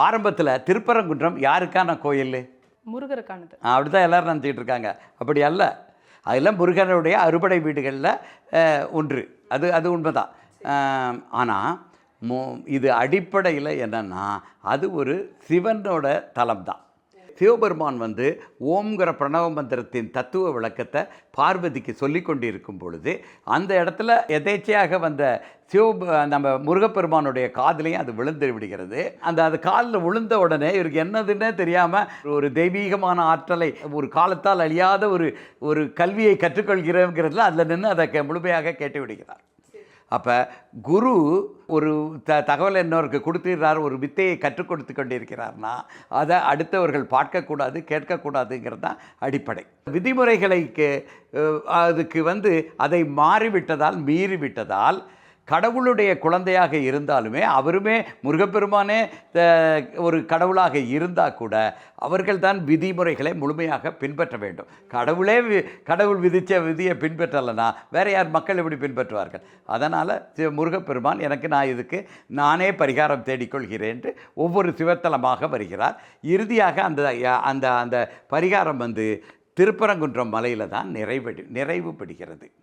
ஆரம்பத்தில் திருப்பரங்குன்றம் யாருக்கான கோயில்? முருகருக்கானது. அப்படிதான் எல்லாரும் நினச்சிக்கிட்டு இருக்காங்க. அப்படி அல்ல. அதெல்லாம் முருகனுடைய அறுபடை வீடுகளில் ஒன்று. அது உண்மைதான். ஆனால் இது அடிப்படையில் என்னென்னா அது ஒரு சிவனோட தலம் தான். சிவபெருமான் ஓம்ங்கிற பிரணவ மந்திரத்தின் தத்துவ விளக்கத்தை பார்வதிக்கு சொல்லி கொண்டு இருக்கும் பொழுது அந்த இடத்துல எதேச்சையாக நம்ம முருகப்பெருமானுடைய காதிலையும் அது விழுந்து விடுகிறது. அது காதில் விழுந்த உடனே இவருக்கு என்னதுன்னே தெரியாமல் ஒரு தெய்வீகமான ஆற்றலை, ஒரு காலத்தால் அழியாத ஒரு கல்வியை கற்றுக்கொள்கிறோங்கிறதுல அதில் நின்று அதை முழுமையாக கேட்டு விடுகிறார். அப்போ குரு ஒரு தகவல் இன்னொருக்கு கொடுத்துடுறார், ஒரு வித்தையை கற்றுக் கொடுத்து கொண்டிருக்கிறார்னா அதை அடுத்தவர்கள் பார்க்கக்கூடாது, கேட்கக்கூடாதுங்கிறது தான் அடிப்படை. விதிமுறைகளுக்கு அதுக்கு அதை மாறிவிட்டதால், மீறிவிட்டதால் கடவுளுடைய குழந்தையாக இருந்தாலுமே அவருமே முருகப்பெருமானே ஒரு கடவுளாக இருந்தால் கூட அவர்கள் தான் விதிமுறைகளை முழுமையாக பின்பற்ற வேண்டும். கடவுள் விதித்த விதியை பின்பற்றலைன்னா வேறு யார் மக்கள் எப்படி பின்பற்றுவார்கள்? அதனால் முருகப்பெருமான் நான் இதுக்கு நானே பரிகாரம் தேடிக்கொள்கிறேன் ஒவ்வொரு சிவத்தலமாக வருகிறார். இறுதியாக அந்த பரிகாரம் திருப்பரங்குன்றம் மலையில் தான் நிறைவுபடுகிறது.